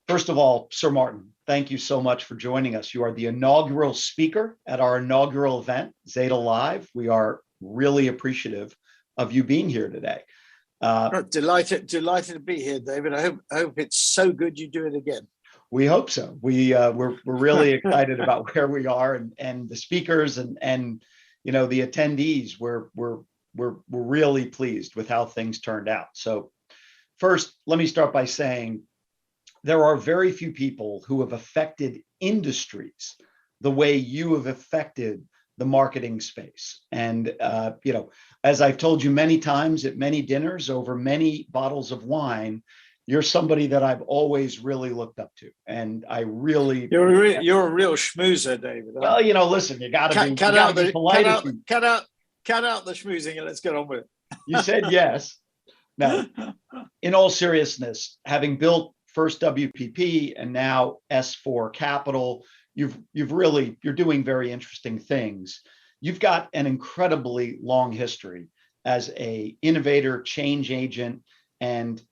First of all, Sir Martin, thank you so much for joining us. You are the inaugural speaker at our inaugural event, Zeta Live. We are really appreciative of you being here today. Delighted to be here, David. I hope it's so good you do it again. We hope so. We're really excited about where we are and the speakers and the attendees. We're really pleased with how things turned out. So first, let me start by saying there are very few people who have affected industries the way you have affected the marketing space. And, as I've told you many times at many dinners over many bottles of wine, you're somebody that I've always really looked up to. And I really... You're a real schmoozer, David. Well, listen, you got to be polite. Cut out the schmoozing and let's get on with it. You said yes. Now, in all seriousness, having built first WPP and now S4 Capital, you're doing very interesting things. You've got an incredibly long history as a innovator, change agent, and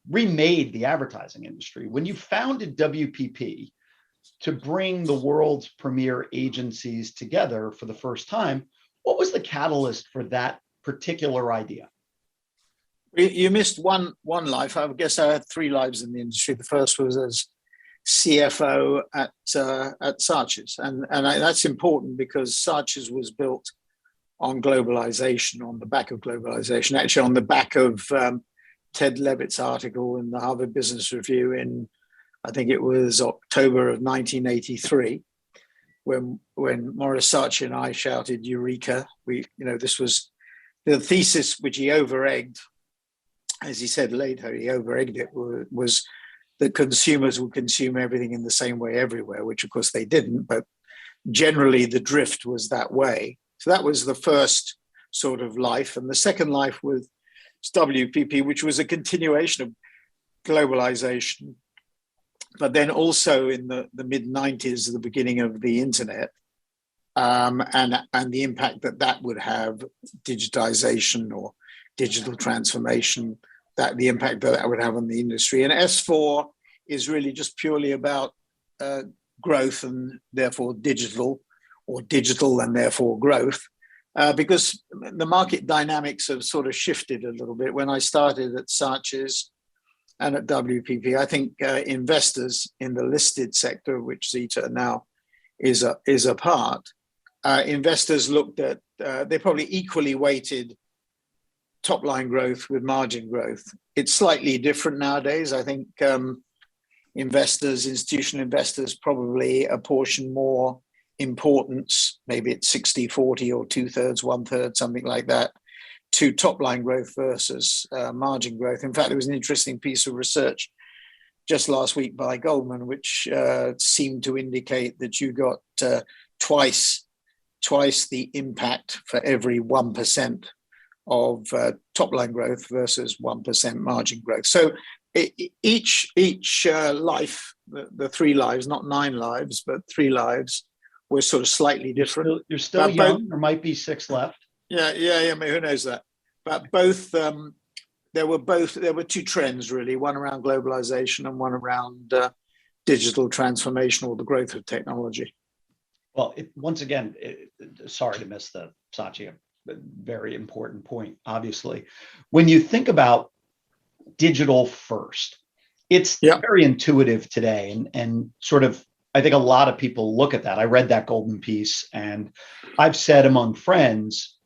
remade the advertising industry. When you founded WPP to bring the world's premier agencies together for the first time, what was the catalyst for that particular idea? You missed one life. I guess I had three lives in the industry. The first was as CFO at Saatchi's, and that's important because Saatchi's was built on globalization, on the back of globalization. Actually, on the back of Ted Levitt's article in the Harvard Business Review in, I think it was October of 1983, when Maurice Saatchi and I shouted "Eureka!" This was the thesis which he over-egged. As he said later, he over-egged it, was that consumers would consume everything in the same way everywhere, which of course they didn't, but generally the drift was that way. So that was the first sort of life. And the second life was WPP, which was a continuation of globalization, but then also in the mid-90s, the beginning of the internet, and the impact that would have, digitization or digital transformation, that the impact that would have on the industry. And S4 is really just purely about growth and therefore digital, or digital and therefore growth, because the market dynamics have sort of shifted a little bit. When I started at Saatchi's and at WPP, I think investors in the listed sector, which Zeta now is a part, investors looked at, they probably equally weighted top line growth with margin growth. It's slightly different nowadays. I think institutional investors probably apportion more importance, maybe it's 60-40 or 2/3, 1/3, something like that, to top line growth versus margin growth. In fact, there was an interesting piece of research just last week by Goldman, which seemed to indicate that you got twice the impact for every 1% of top line growth versus 1% margin growth. So each life, the three lives, not 9 lives, but 3 lives, were sort of slightly different. You're still young. There might be 6 left. Yeah. I mean, who knows that? But both, there were 2 trends really, one around globalization and one around digital transformation or the growth of technology. Well, once again, sorry to miss the Saatchi. Very important point, obviously. When you think about digital first, it's very intuitive today, and sort of, I think a lot of people look at that. I read that Goldman piece, and I've said among friends,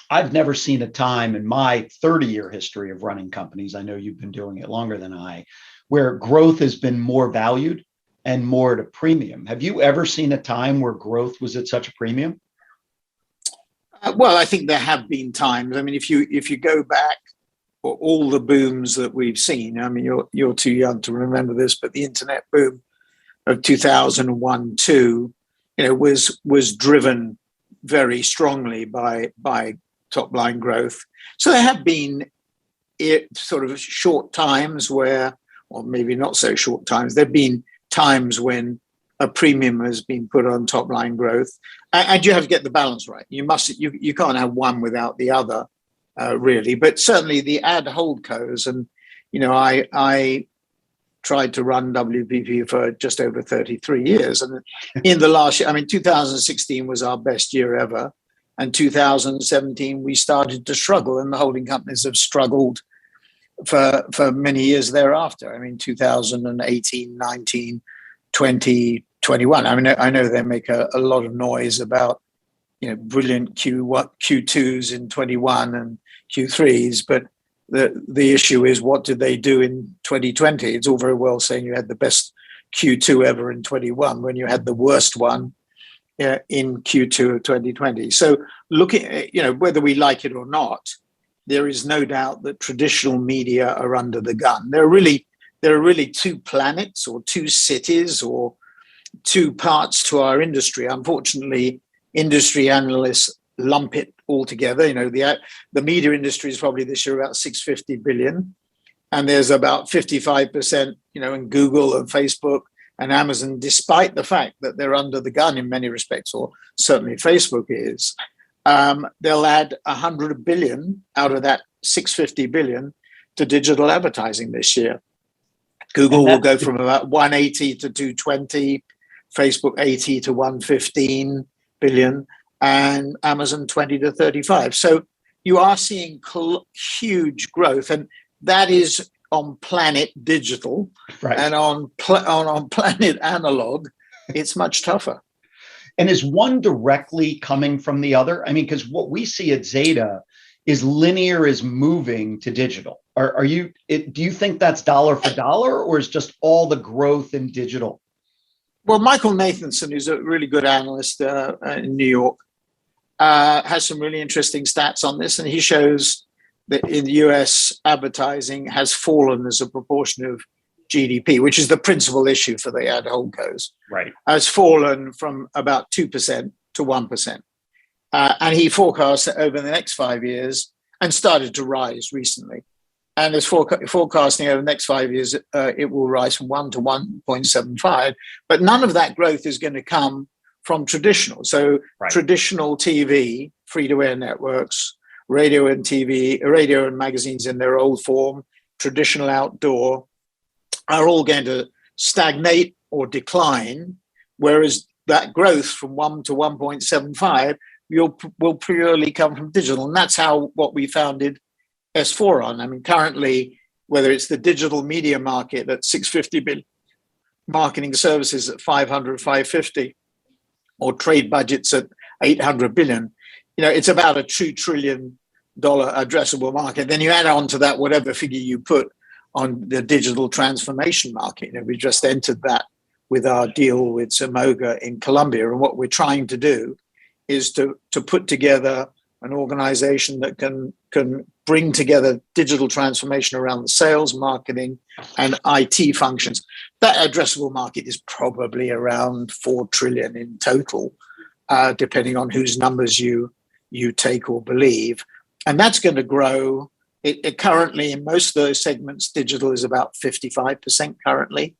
I've never seen a time in my 30-year history of running companies, I know you've been doing it longer than I, where growth has been more valued and more at a premium. Have you ever seen a time where growth was at such a premium? Well, I think there have been times. I mean, if you go back, all the booms that we've seen, I mean, you're too young to remember this, but the internet boom of 2001-2, was driven very strongly by top line growth. So there have been sort of short times where, or maybe not so short times, there've been times when a premium has been put on top line growth, and you have to get the balance right. You can't have one without the other, really. But certainly the ad holdcos, and I tried to run WPP for just over 33 years. And in the last year, 2016 was our best year ever. And 2017, we started to struggle, and the holding companies have struggled for many years thereafter. 2018, 19, 20, 21. I know they make a lot of noise about, brilliant Q2s in 21 and Q3s, but the issue is, what did they do in 2020? It's all very well saying you had the best Q2 ever in 21 when you had the worst one in Q2 of 2020. So looking at, whether we like it or not, there is no doubt that traditional media are under the gun. There are really two planets or two cities or two parts to our industry. Unfortunately, industry analysts lump it all together. The media industry is probably this year about 650 billion, and there's about 55%, in Google and Facebook and Amazon, despite the fact that they're under the gun in many respects, or certainly Facebook is. They'll add 100 billion out of that 650 billion to digital advertising this year. Google will go from about 180 to 220, Facebook 80 to 115 billion, and Amazon 20 to 35. So you are seeing huge growth, and that is on planet digital, right? And on planet analog, it's much tougher. And is one directly coming from the other? Because what we see at Zeta is linear is moving to digital. Do you think that's dollar for dollar, or is just all the growth in digital? Well, Michael Nathanson, who's a really good analyst in New York, has some really interesting stats on this, and he shows that in the US, advertising has fallen as a proportion of GDP, which is the principal issue for the ad holdcos. Right, has fallen from about 2% to 1%, and he forecasts that over the next 5 years, and started to rise recently, and is forecasting over the next 5 years it will rise from 1 to 1.75. But none of that growth is going to come from traditional. So Traditional TV, free-to-air networks, radio and magazines in their old form, traditional outdoor, are all going to stagnate or decline, whereas that growth from 1 to 1.75 will purely come from digital. And that's what we founded S4 on. Currently, whether it's the digital media market at 650 billion, marketing services at 500, 550, or trade budgets at 800 billion, it's about a $2 trillion addressable market. Then you add on to that whatever figure you put on the digital transformation market. We just entered that with our deal with Zamoga in Colombia. And what we're trying to do is to put together an organization that can bring together digital transformation around the sales, marketing, and IT functions. That addressable market is probably around 4 trillion in total, depending on whose numbers you take or believe. And that's going to grow. It currently, in most of those segments, digital is about 55% currently.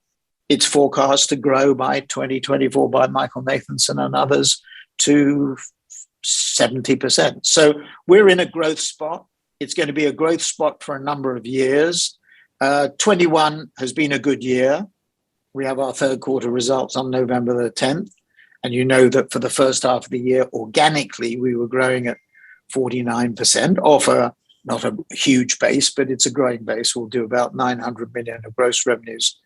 It's forecast to grow by 2024 by Michael Nathanson and others to 70%. So we're in a growth spot. It's going to be a growth spot for a number of years. 21 has been a good year. We have our third quarter results on November the 10th. And you know that for the first half of the year, organically, we were growing at 49% off not a huge base, but it's a growing base. We'll do about 900 million of gross revenues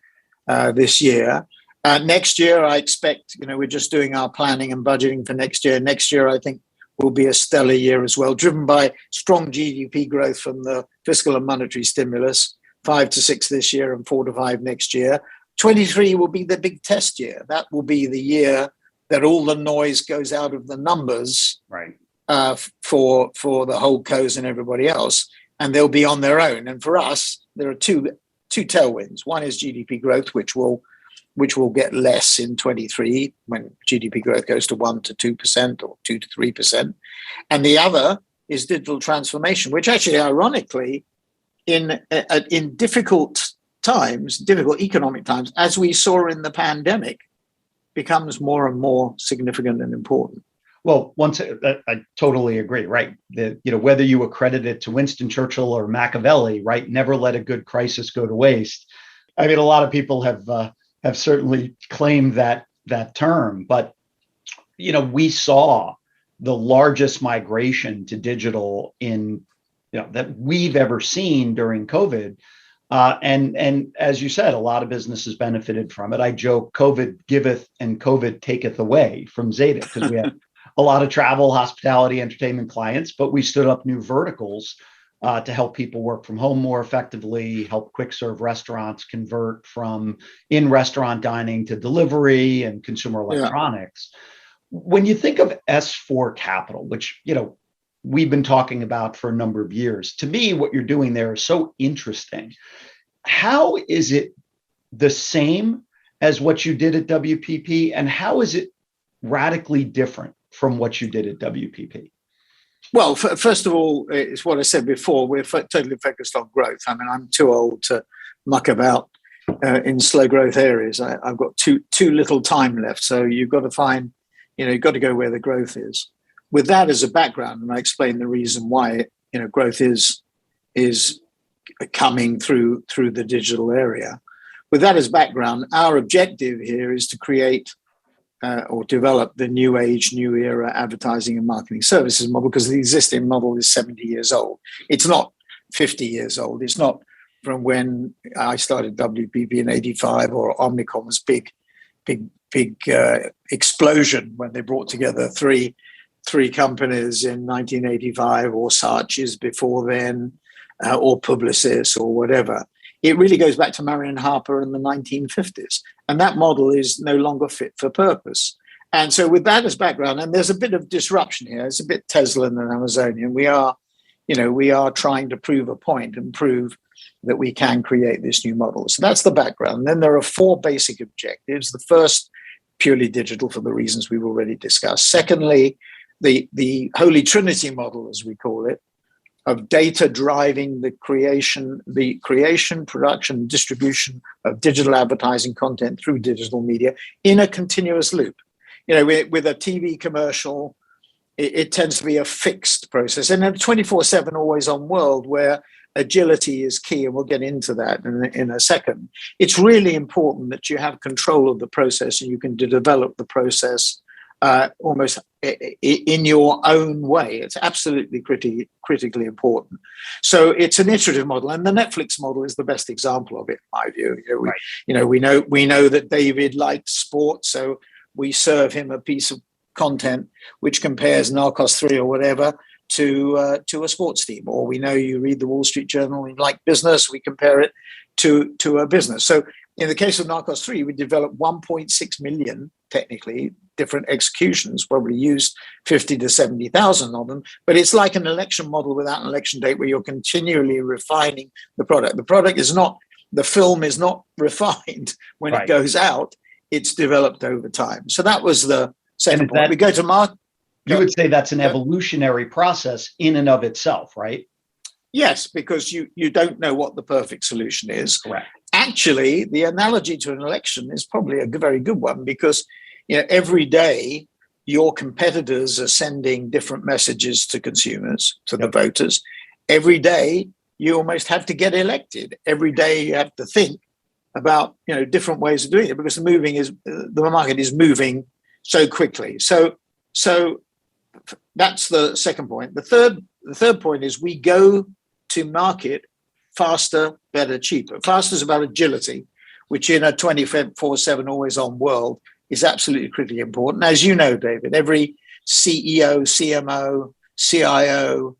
this year. Next year, I expect, we're just doing our planning and budgeting for next year. Next year, I think, will be a stellar year as well, driven by strong GDP growth from the fiscal and monetary stimulus, 5 to 6 this year and 4 to 5 next year. 23 will be the big test year. That will be the year that all the noise goes out of the numbers, right? For the holdcos and everybody else, and they'll be on their own. And for us, there are two tailwinds. One is GDP growth, which will get less in 23 when GDP growth goes to 1 to 2% or 2 to 3%. And the other is digital transformation, which actually, ironically, in difficult economic times, as we saw in the pandemic, becomes more and more significant and important. Well, I totally agree, right? Whether you accredit it to Winston Churchill or Machiavelli, right? Never let a good crisis go to waste. I mean, a lot of people have certainly claimed that term, but we saw the largest migration to digital that we've ever seen during COVID. And as you said, a lot of businesses benefited from it. I joke, COVID giveth and COVID taketh away from Zeta, because we have a lot of travel, hospitality, entertainment clients, but we stood up new verticals to help people work from home more effectively, help quick serve restaurants convert from in-restaurant dining to delivery and consumer electronics. Yeah. When you think of S4 Capital, which, we've been talking about for a number of years, to me, what you're doing there is so interesting. How is it the same as what you did at WPP, and how is it radically different from what you did at WPP? Well, first of all, it's what I said before. We're totally focused on growth. I mean, I'm too old to muck about in slow growth areas. I've got too little time left. So you've got to find, you've got to go where the growth is. With that as a background, and I explain the reason why, growth is coming through the digital area. With that as background, our objective here is to create or develop the new age, new era advertising and marketing services model, because the existing model is 70 years old. It's not 50 years old. It's not from when I started WPP in 85 or Omnicom's big explosion when they brought together three companies in 1985, or Saatchi's before then, or Publicis or whatever. It really goes back to Marion Harper in the 1950s. And that model is no longer fit for purpose. And so with that as background, and there's a bit of disruption here. It's a bit Tesla and Amazonian. We are trying to prove a point and prove that we can create this new model. So that's the background. And then there are 4 basic objectives. The first, purely digital for the reasons we've already discussed. Secondly, the Holy Trinity model, as we call it, of data driving the creation, production, distribution of digital advertising content through digital media in a continuous loop. With a TV commercial, it tends to be a fixed process. In a 24/7 always-on world where agility is key, and we'll get into that in a second, it's really important that you have control of the process and you can develop the process almost in your own way. It's absolutely critically important. So it's an iterative model, and the Netflix model is the best example of it, in my view. We know that David likes sports, so we serve him a piece of content which compares Narcos 3 or whatever to a sports team. Or we know you read the Wall Street Journal, you like business, we compare it to a business. So in the case of Narcos 3, we developed 1.6 million, technically, different executions, probably used 50 to 70,000 of them. But it's like an election model without an election date, where you're continually refining the product. The film is not refined when it goes out. It's developed over time. So that was the second point. We go to market. You would say that's an evolutionary process in and of itself, right? Yes, because you don't know what the perfect solution is. Correct. Actually, the analogy to an election is probably a very good one, because every day your competitors are sending different messages to consumers, to the voters. Every day you almost have to get elected. Every day you have to think about different ways of doing it, because the market is moving so quickly. So that's the second point. The third point is we go to market faster, better, cheaper. Faster is about agility, which in a 24/7 always-on world is absolutely critically important. As you know, David, every CEO, CMO, CIO,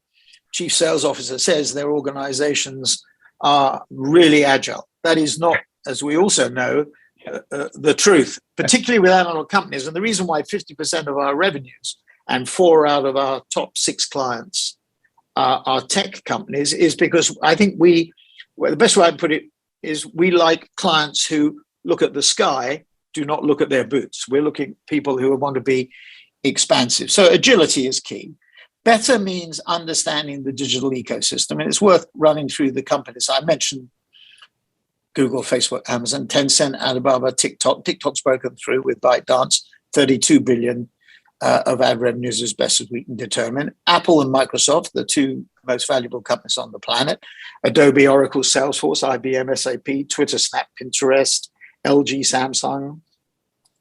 chief sales officer says their organizations are really agile. That is not, as we also know, the truth, particularly with analog companies. And the reason why 50% of our revenues and 4 out of our top 6 clients are tech companies is because I think the best way I put it is we like clients who look at the sky, do not look at their boots. We're looking at people who want to be expansive. So agility is key. Better means understanding the digital ecosystem. And it's worth running through the companies. I mentioned Google, Facebook, Amazon, Tencent, Alibaba, TikTok. TikTok's broken through with ByteDance, 32 billion of ad revenues as best as we can determine. Apple and Microsoft, the two most valuable companies on the planet. Adobe, Oracle, Salesforce, IBM, SAP, Twitter, Snap, Pinterest, LG, Samsung,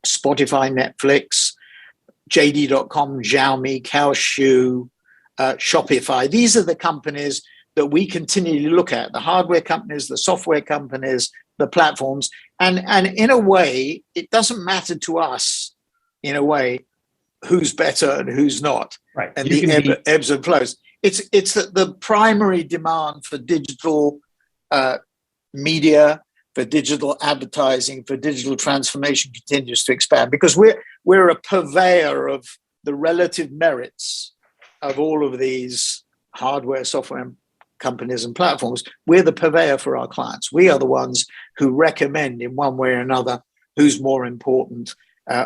Spotify, Netflix, JD.com, Xiaomi, Kaohsiu, Shopify. These are the companies that we continually look at, the hardware companies, the software companies, the platforms. And in a way, it doesn't matter to us, in a way, who's better and who's not, right? And the ebbs and flows. It's that the primary demand for digital media, for digital advertising, for digital transformation continues to expand, because we're a purveyor of the relative merits of all of these hardware, software companies and platforms. We're the purveyor for our clients. We are the ones who recommend in one way or another who's more important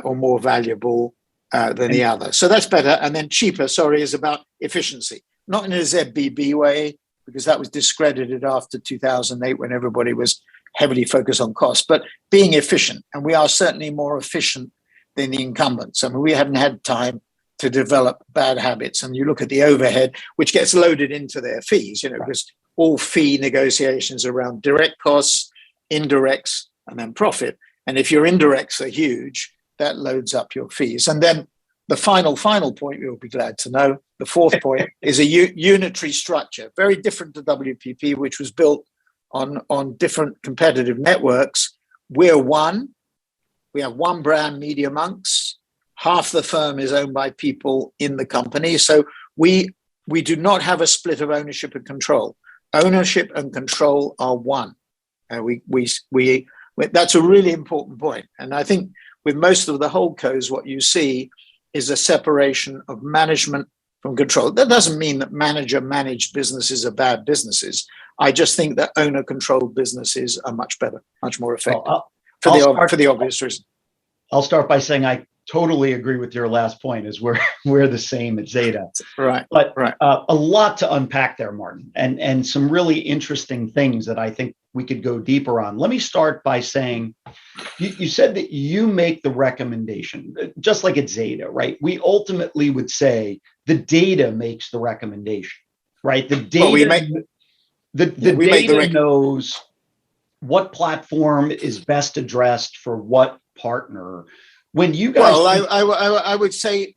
or more valuable than the other. So that's better. And then cheaper, is about efficiency, not in a ZBB way, because that was discredited after 2008 when everybody was heavily focused on cost, but being efficient. And we are certainly more efficient than the incumbents. I mean, we haven't had time to develop bad habits. And you look at the overhead, which gets loaded into their fees, because all fee negotiations around direct costs, indirects, and then profit. And if your indirects are huge, that loads up your fees. And then the final point, you'll be glad to know, the fourth point is a unitary structure, very different to WPP, which was built on different competitive networks. We're one. We have one brand, Media Monks. Half the firm is owned by people in the company. So we do not have a split of ownership and control. Ownership and control are one. That's a really important point. And I think with most of the holdcos, what you see is a separation of management from control. That doesn't mean that manager-managed businesses are bad businesses. I just think that owner-controlled businesses are much better, much more effective, for the obvious reason. I'll start by saying I totally agree with your last point, is we're the same at Zeta. Right. But a lot to unpack there, Martin, and some really interesting things that I think we could go deeper on. Let me start by saying, you said that you make the recommendation, just like at Zeta, right? We ultimately would say the data makes the recommendation, right? The data, the data knows what platform is best addressed for what partner. When you guys, I would say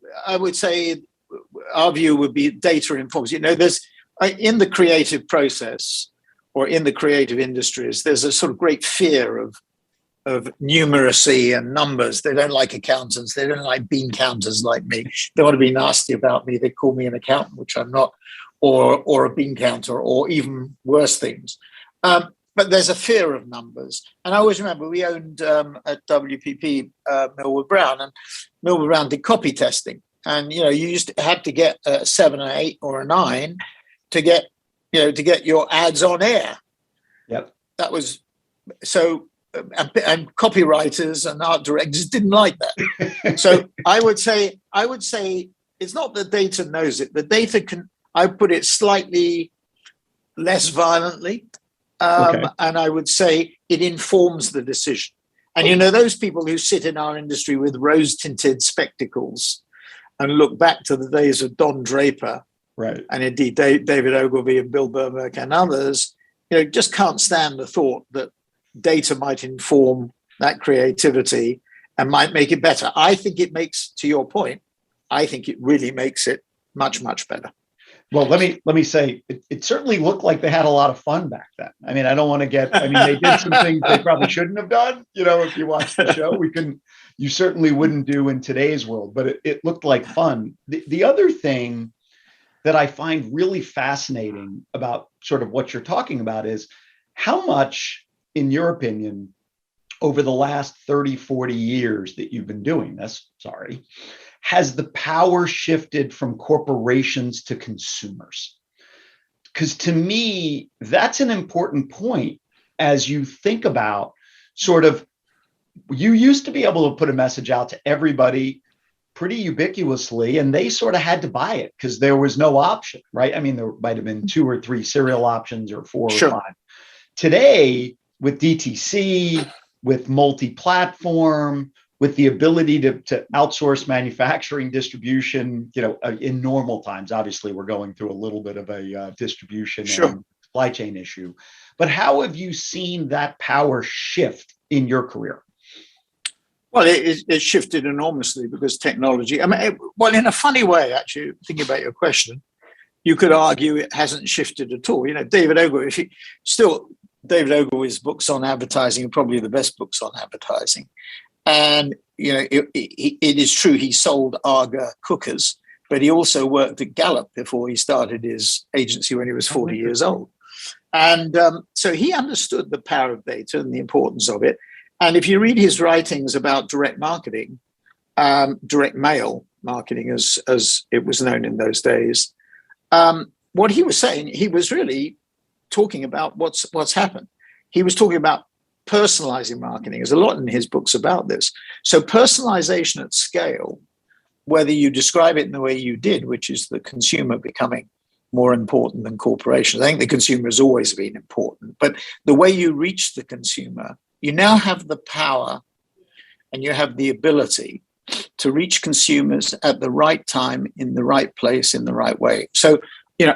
our view would be data informs. There's in the creative process or in the creative industries, there's a sort of great fear of numeracy and numbers. They don't like accountants. They don't like bean counters like me. They want to be nasty about me. They call me an accountant, which I'm not, or a bean counter, or even worse things. But there's a fear of numbers. And I always remember we owned at WPP Millward Brown, and Millward Brown did copy testing. And, you had to get a 7, or 8, or a 9 to get your ads on air. Yep. That was so, and copywriters and art directors didn't like that. So I would say it's not the data knows it. The data can, I put it slightly less violently. And I would say it informs the decision. And, those people who sit in our industry with rose-tinted spectacles and look back to the days of Don Draper, right, and indeed David Ogilvy and Bill Burmerk and others, just can't stand the thought that data might inform that creativity and might make it better. I think it makes, to your point, I think it really makes it much, much better. Well, let me say, it certainly looked like they had a lot of fun back then. I mean, I don't want to they did some things they probably shouldn't have done. If you watch the show, you certainly wouldn't do in today's world, but it looked like fun. The other thing that I find really fascinating about sort of what you're talking about is how much, in your opinion, over the last 30, 40 years that you've been doing this, has the power shifted from corporations to consumers? Because to me, that's an important point as you think about sort of, you used to be able to put a message out to everybody pretty ubiquitously, and they sort of had to buy it because there was no option, right? I mean, there might have been 2 or 3 serial options or 4 or 5. Today, with DTC, with multi-platform, with the ability to outsource manufacturing, distribution, in normal times. Obviously, we're going through a little bit of a distribution and supply chain issue. But how have you seen that power shift in your career? Well, it shifted enormously because technology, well, in a funny way, actually, thinking about your question, you could argue it hasn't shifted at all. David Ogilvy's books on advertising are probably the best books on advertising. And, it is true he sold Arga cookers, but he also worked at Gallup before he started his agency when he was 40 years old. And so he understood the power of data and the importance of it. And if you read his writings about direct marketing, direct mail marketing, as it was known in those days, what he was saying, he was really talking about what's happened. He was talking about personalizing marketing. There's a lot in his books about this. So personalization at scale, whether you describe it in the way you did, which is the consumer becoming more important than corporations. I think the consumer has always been important, but the way you reach the consumer, you now have the power and you have the ability to reach consumers at the right time, in the right place, in the right way. So,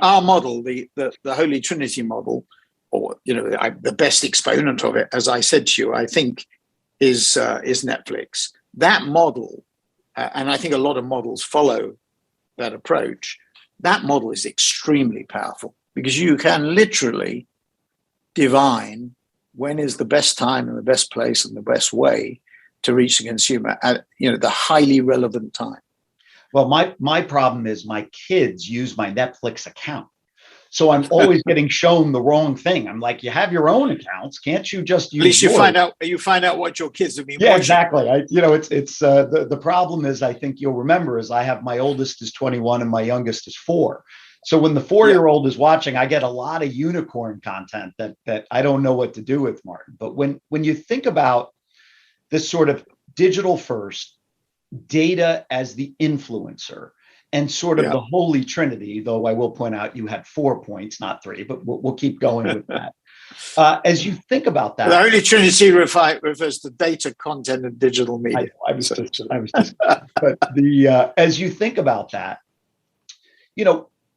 our model, the Holy Trinity model, or the best exponent of it, as I said to you, I think is Netflix. That model, and I think a lot of models follow that approach. That model is extremely powerful because you can literally divine when is the best time and the best place and the best way to reach the consumer at the highly relevant time. Well, my problem is my kids use my Netflix account. So I'm always getting shown the wrong thing. I'm like, you have your own accounts. Can't you just use At least yours? you find out what your kids have been Yeah, watching. exactly. The problem is, I think you'll remember, is I have my oldest is 21 and my youngest is 4. So when the 4-year-old is watching, I get a lot of unicorn content that I don't know what to do with, Martin. But when you think about this sort of digital first, data as the influencer, and sort of the holy trinity, though I will point out you had 4 points, not 3, but we'll keep going with that. As you think about that, the Holy Trinity refers to data, content, and digital media. I was just but as you think about that,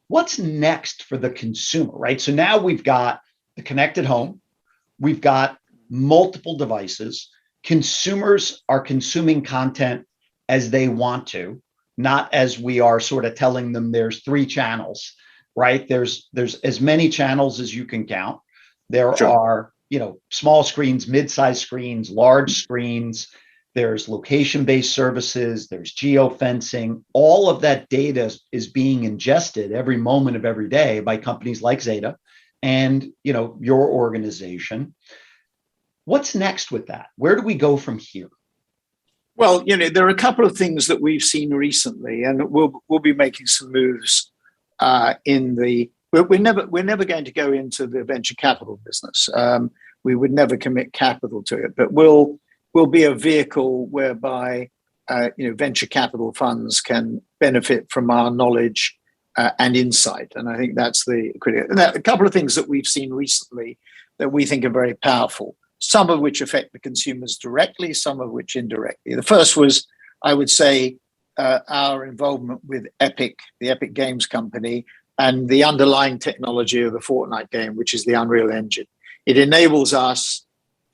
what's next for the consumer, right? So now we've got the connected home, we've got multiple devices. Consumers are consuming content as they want to, not as we are sort of telling them there's 3 channels, right? There's as many channels as you can count. There are, small screens, mid-sized screens, large screens. There's location-based services. There's geofencing. All of that data is being ingested every moment of every day by companies like Zeta and, your organization. What's next with that? Where do we go from here? Well, there are a couple of things that we've seen recently, and we'll be making some moves We're never going to go into the venture capital business. We would never commit capital to it, but we'll be a vehicle whereby venture capital funds can benefit from our knowledge and insight. And I think that's the critical. Now, a couple of things that we've seen recently that we think are very powerful, some of which affect the consumers directly, some of which indirectly. The first was, I would say, our involvement with Epic, the Epic Games company, and the underlying technology of the Fortnite game, which is the Unreal Engine. It enables us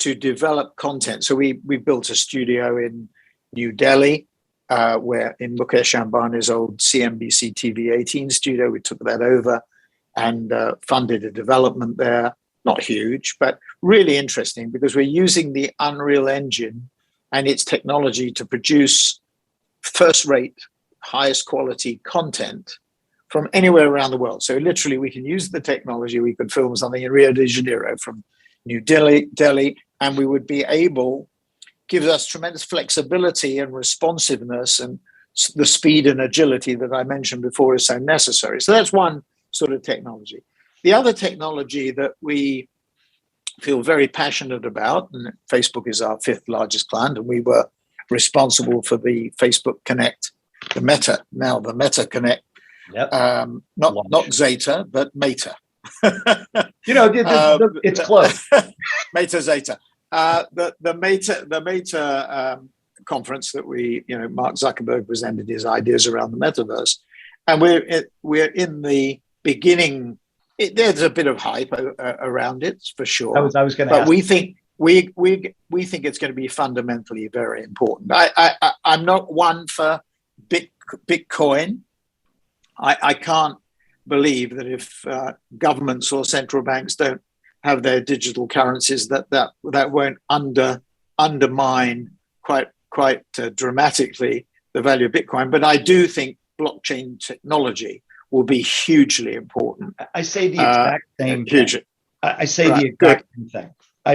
to develop content. So we built a studio in New Delhi, where in Mukesh Ambani's old CNBC TV 18 studio. We took that over and funded a development there. Not huge, but really interesting because we're using the Unreal Engine and its technology to produce first-rate, highest quality content from anywhere around the world. So literally we can use the technology, we could film something in Rio de Janeiro from New Delhi, and we would be able, gives us tremendous flexibility and responsiveness, and the speed and agility that I mentioned before is so necessary. So that's one sort of technology. The other technology that we feel very passionate about, and Facebook is our 5th largest client, and we were responsible for the Facebook Connect, the Meta Connect. Yep. Not Zeta, but Meta. It's close. Meta Zeta. The Meta conference that Mark Zuckerberg presented his ideas around the metaverse, and we're in the beginning. There's a bit of hype around it for sure. I was going to but ask. we think it's going to be fundamentally very important. I'm not one for Bitcoin. I can't believe that if governments or central banks don't have their digital currencies, that won't undermine quite dramatically the value of Bitcoin. But I do think blockchain technology will be hugely important. I say the exact same thing. I say the exact same thing.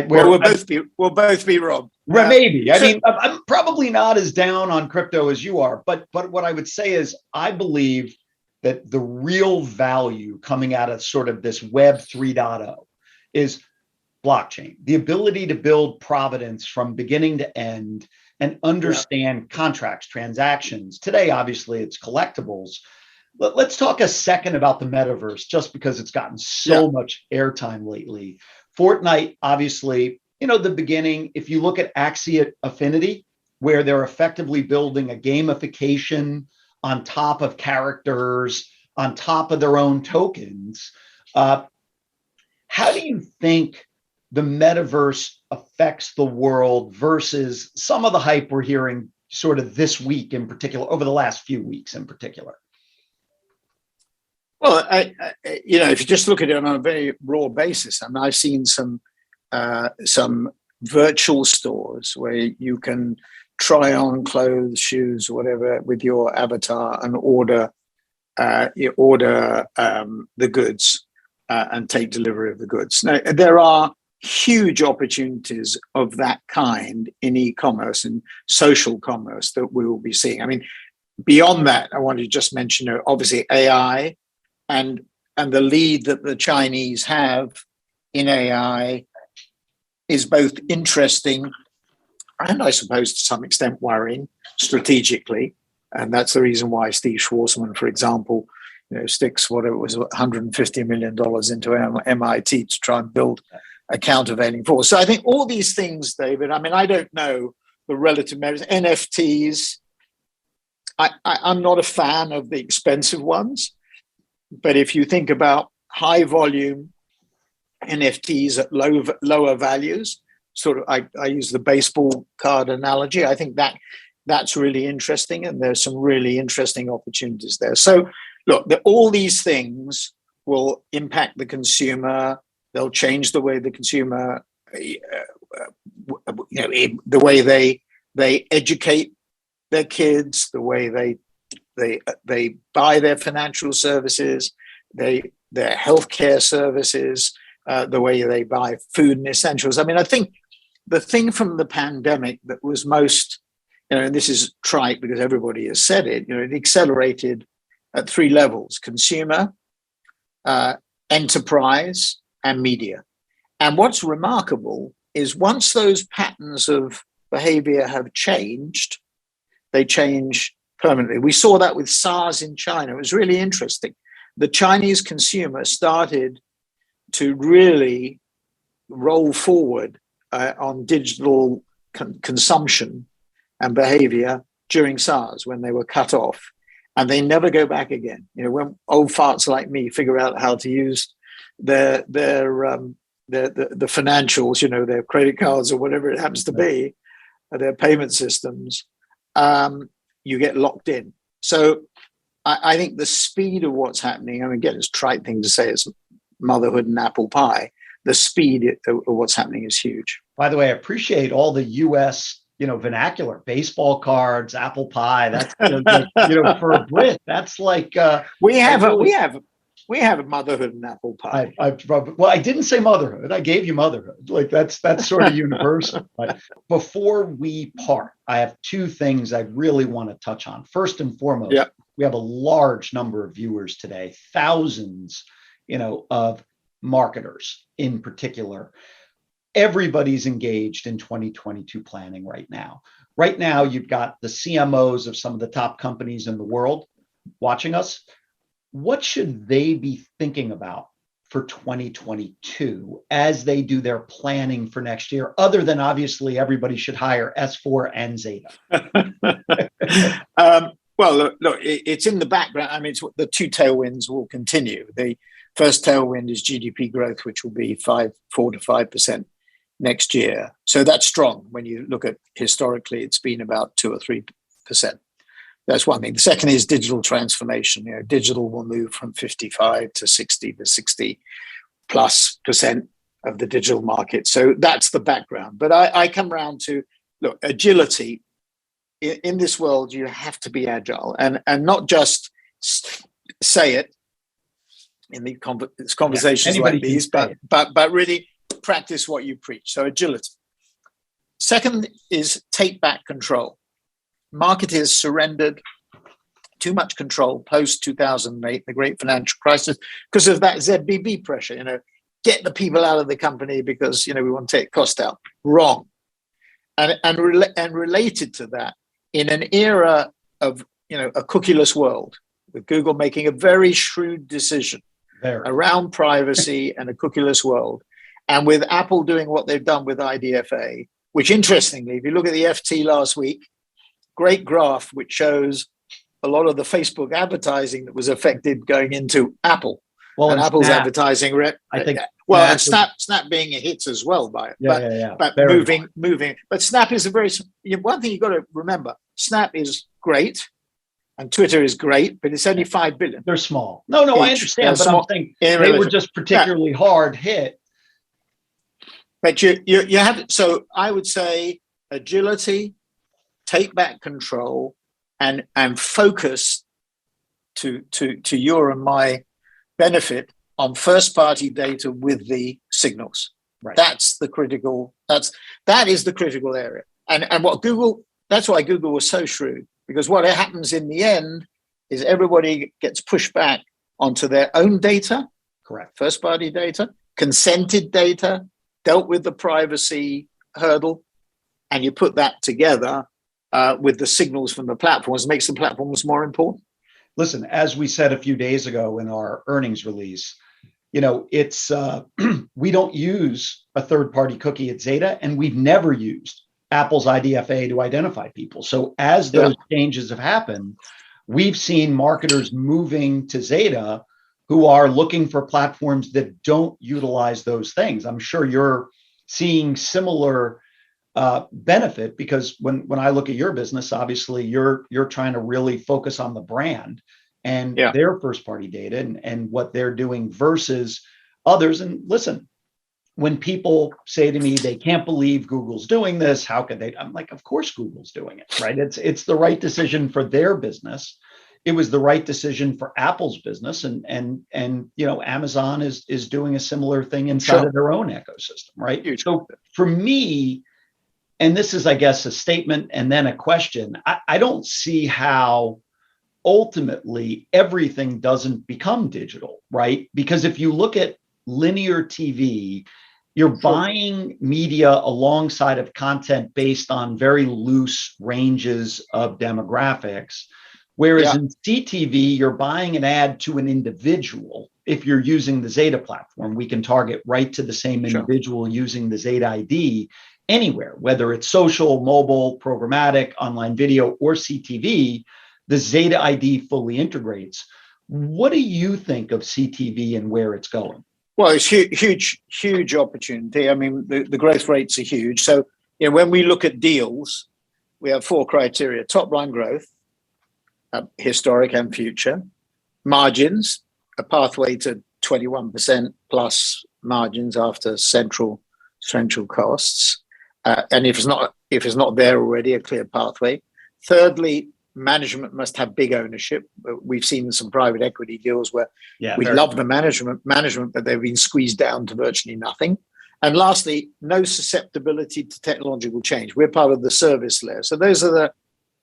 We'll both be wrong. Maybe. I mean, I'm probably not as down on crypto as you are, but what I would say is I believe that the real value coming out of sort of this Web 3.0 is blockchain, the ability to build provenance from beginning to end and understand contracts, transactions. Today, obviously, it's collectibles. Let's talk a second about the metaverse, just because it's gotten so much airtime lately. Fortnite, obviously, the beginning, if you look at Axie Affinity, where they're effectively building a gamification on top of characters, on top of their own tokens. How do you think the metaverse affects the world versus some of the hype we're hearing sort of this week in particular, over the last few weeks in particular? Well, if you just look at it on a very raw basis, I mean, I've seen some virtual stores where you can try on clothes, shoes, whatever, with your avatar and order the goods and take delivery of the goods. Now, there are huge opportunities of that kind in e-commerce and social commerce that we will be seeing. I mean, beyond that, I want to just mention, obviously, AI and the lead that the Chinese have in AI is both interesting and, I suppose, to some extent worrying strategically. And that's the reason why Steve Schwarzman, for example, sticks whatever it was, $150 million into MIT to try and build a countervailing force. So I think all these things, David, I mean, I don't know the relative merits. NFTs, I'm not a fan of the expensive ones. But if you think about high volume NFTs at lower values, sort of, I use the baseball card analogy. I think that's really interesting, and there's some really interesting opportunities there. So, look, all these things will impact the consumer. They'll change the way the consumer, the way they educate their kids, the way they buy their financial services, their healthcare services, the way they buy food and essentials. I mean, I think the thing from the pandemic that was most, and this is trite because everybody has said it, it accelerated at three levels: consumer, enterprise, and media. And what's remarkable is once those patterns of behavior have changed, they change permanently. We saw that with SARS in China. It was really interesting. The Chinese consumer started to really roll forward on digital consumption and behavior during SARS when they were cut off, and they never go back again. When old farts like me figure out how to use the financials, their credit cards or whatever it happens to be, their payment systems, you get locked in. So I think the speed of what's happening, I mean, again, it's a trite thing to say, it's motherhood and apple pie. The speed of what's happening is huge. By the way, I appreciate all the U.S. Vernacular, baseball cards, apple pie. That's for a Brit, that's like we have a motherhood and apple pie. I didn't say motherhood. I gave you motherhood. Like that's sort of universal. But before we part, I have two things I really want to touch on. First and foremost, we have a large number of viewers today, thousands, of marketers in particular. Everybody's engaged in 2022 planning right now. Right now, you've got the CMOs of some of the top companies in the world watching us. What should they be thinking about for 2022 as they do their planning for next year, other than obviously everybody should hire S4 and Zeta? Well, look, it's in the background. I mean, the two tailwinds will continue. The first tailwind is GDP growth, which will be 4 to 5% next year. So that's strong. When you look at historically, it's been about 2 or 3%. That's one thing. The second is digital transformation. Digital will move from 55 to 60 to 60+% of the digital market. So that's the background. But I come around to, look, agility. In this world, you have to be agile and not just say it in the conversations like these, but really practice what you preach. So agility. Second is take back control. Marketers surrendered too much control post 2008, the great financial crisis, because of that ZBB pressure. Get the people out of the company because we want to take cost out. Wrong. And related to that, in an era of a cookieless world, with Google making a very shrewd decision around privacy and a cookieless world, and with Apple doing what they've done with IDFA, which interestingly, if you look at the FT last week, great graph which shows a lot of the Facebook advertising that was affected going into Apple. Well, and Apple's Snap, advertising I think. Well, and Snap being a hit as well by it. But moving. But Snap is one thing you've got to remember. Snap is great, and Twitter is great, but it's only 5 billion. They're small. No, I understand, but I'm saying they were just particularly hard hit. But you have. So I would say agility, take back control, and focus to your and my benefit on first party data with the signals. Right. That is the critical area. And what Google, that's why Google was so shrewd, because what happens in the end is everybody gets pushed back onto their own data. Correct. First party data, consented data, dealt with the privacy hurdle, and you put that together with the signals from the platforms, makes the platforms more important. Listen, as we said a few days ago in our earnings release, it's we don't use a third-party cookie at Zeta, and we've never used Apple's IDFA to identify people. So as those changes have happened, we've seen marketers moving to Zeta who are looking for platforms that don't utilize those things. I'm sure you're seeing similar benefit, because when I look at your business, obviously you're trying to really focus on the brand and their first party data and what they're doing versus others. And listen, when people say to me, they can't believe Google's doing this, how could they? I'm like, of course Google's doing it, right? It's the right decision for their business. It was the right decision for Apple's business, and Amazon is doing a similar thing inside of their own ecosystem, right? So for me, and this is, I guess, a statement and then a question, I don't see how ultimately everything doesn't become digital, right? Because if you look at linear TV, you're buying media alongside of content based on very loose ranges of demographics. Whereas in CTV, you're buying an ad to an individual. If you're using the Zeta platform, we can target right to the same individual using the Zeta ID anywhere, whether it's social, mobile, programmatic, online video, or CTV, the Zeta ID fully integrates. What do you think of CTV and where it's going? Well, it's huge opportunity. I mean, the growth rates are huge. So, when we look at deals, we have 4 criteria: top line growth, historic and future, margins, a pathway to 21% plus margins after central costs, and if it's not there already, a clear pathway. Thirdly, management must have big ownership. We've seen some private equity deals where we love the management, but they've been squeezed down to virtually nothing. And lastly, no susceptibility to technological change. We're part of the service layer. So those are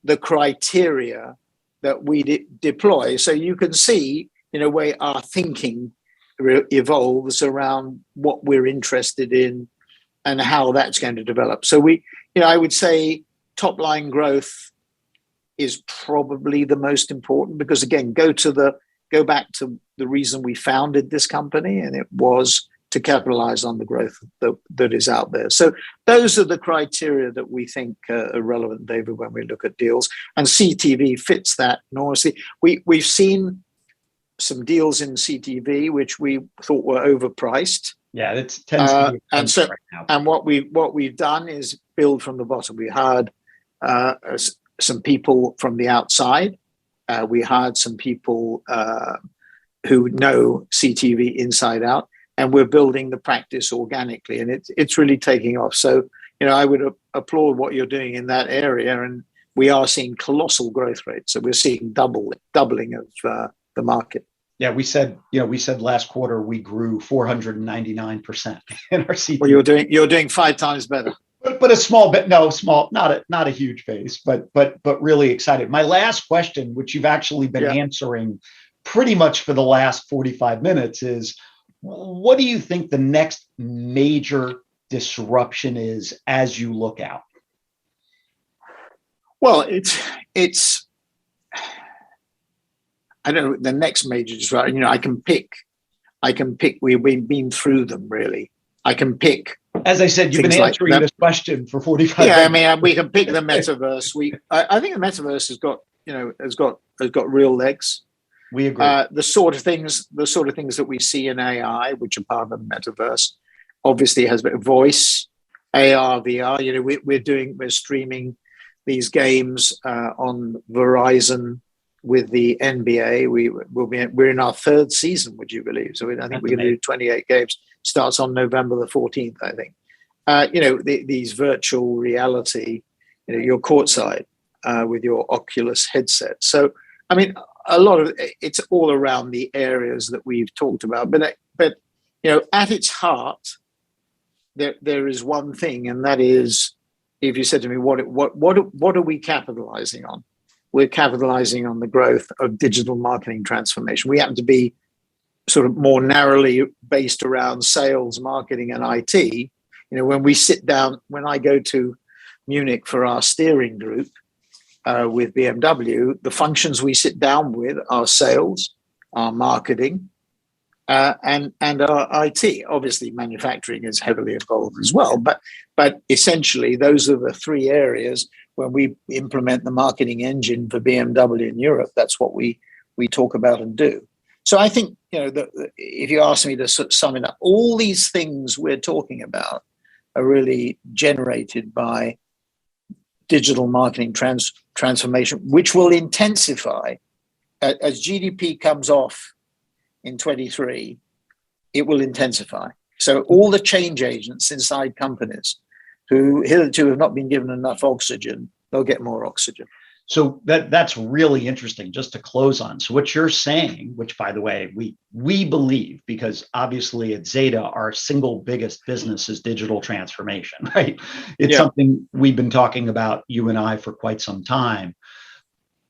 the criteria that we deploy. So you can see, in a way, our thinking evolves around what we're interested in and how that's going to develop. So I would say top line growth is probably the most important, because again, go to the go back to the reason we founded this company, and it was to capitalize on the growth that is out there. So those are the criteria that we think are relevant, David, when we look at deals. And CTV fits that enormously. We've seen some deals in CTV which we thought were overpriced. Yeah, it tends to be and so right now. And what we've done is build from the bottom. We hired some people from the outside. We hired some people who know CTV inside out, and we're building the practice organically, and it's really taking off. So, I would applaud what you're doing in that area, and we are seeing colossal growth rates. So we're seeing doubling of the market. Yeah, we said last quarter we grew 499% in our CTV. Well, you're doing 5 times better. But a small bit, not a huge base, but really excited. My last question, which you've actually been answering pretty much for the last 45 minutes, is what do you think the next major disruption is as you look out? Well, it's I don't know the next major disruption. I can pick. We've been through them really. I can pick. As I said, you've been answering this question for 45 minutes. Yeah, I mean, we can pick the metaverse. I think the metaverse has got real legs. We agree. The sort of things that we see in AI, which are part of the metaverse, obviously has a voice, AR, VR. We're streaming these games on Verizon with the NBA. We're in our 3rd season, would you believe? So I think we're going to do 28 games. Starts on November the 14th, I think. These virtual reality, you're courtside with your Oculus headset. So, I mean, a lot of it's all around the areas that we've talked about. But at its heart, there is one thing, and that is, if you said to me, what are we capitalizing on? We're capitalizing on the growth of digital marketing transformation. We happen to be sort of more narrowly based around sales, marketing, and IT. When we sit down, when I go to Munich for our steering group with BMW, the functions we sit down with are sales, our marketing, and our IT. Obviously, manufacturing is heavily involved as well. But essentially, those are the 3 areas. When we implement the marketing engine for BMW in Europe, that's what we talk about and do. So I think, if you ask me to sum it up, all these things we're talking about are really generated by digital marketing transformation, which will intensify as GDP comes off in 23. It will intensify. So all the change agents inside companies who hitherto have not been given enough oxygen, they'll get more oxygen. So that's really interesting, just to close on. So what you're saying, which by the way, we believe, because obviously at Zeta, our single biggest business is digital transformation, right? It's something we've been talking about, you and I, for quite some time.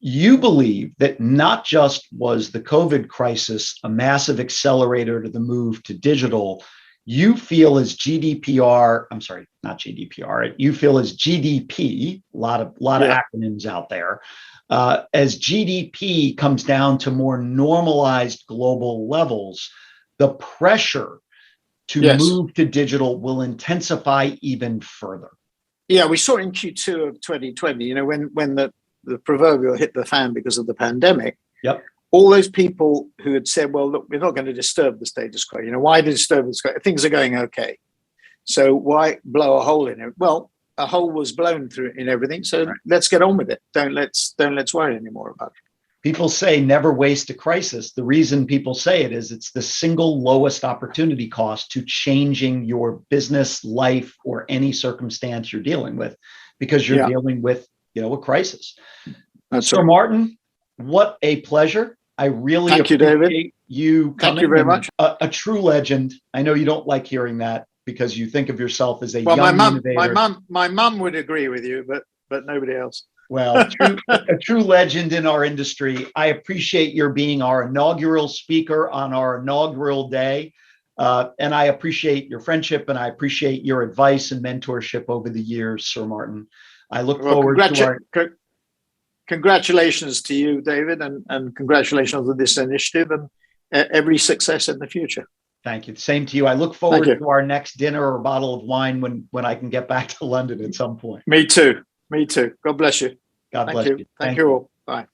You believe that not just was the COVID crisis a massive accelerator to the move to digital, you feel as GDPR, I'm sorry, not GDPR, you feel as GDP, a lot of acronyms out there, as GDP comes down to more normalized global levels, the pressure to move to digital will intensify even further. Yeah, we saw in Q2 of 2020, when the proverbial hit the fan because of the pandemic. Yep. All those people who had said, well, look, we're not going to disturb the status quo. Why disturb the status quo? Things are going okay. So why blow a hole in it? Well, a hole was blown through in everything. So let's get on with it. Let's worry anymore about it. People say never waste a crisis. The reason people say it is it's the single lowest opportunity cost to changing your business, life, or any circumstance you're dealing with, because you're dealing with, a crisis. Sir Martin, what a pleasure. I really appreciate you coming. Thank you very much. A true legend. I know you don't like hearing that because you think of yourself as a young innovator. My mum would agree with you, but nobody else. Well, a true legend in our industry. I appreciate your being our inaugural speaker on our inaugural day. And I appreciate your friendship, and I appreciate your advice and mentorship over the years, Sir Martin. I look forward to congratulations to you, David, and congratulations on this initiative, and every success in the future. Thank you. Same to you. I look forward to our next dinner or bottle of wine when I can get back to London at some point. Me too. Me too. God bless you. God bless you. Thank you all. Bye.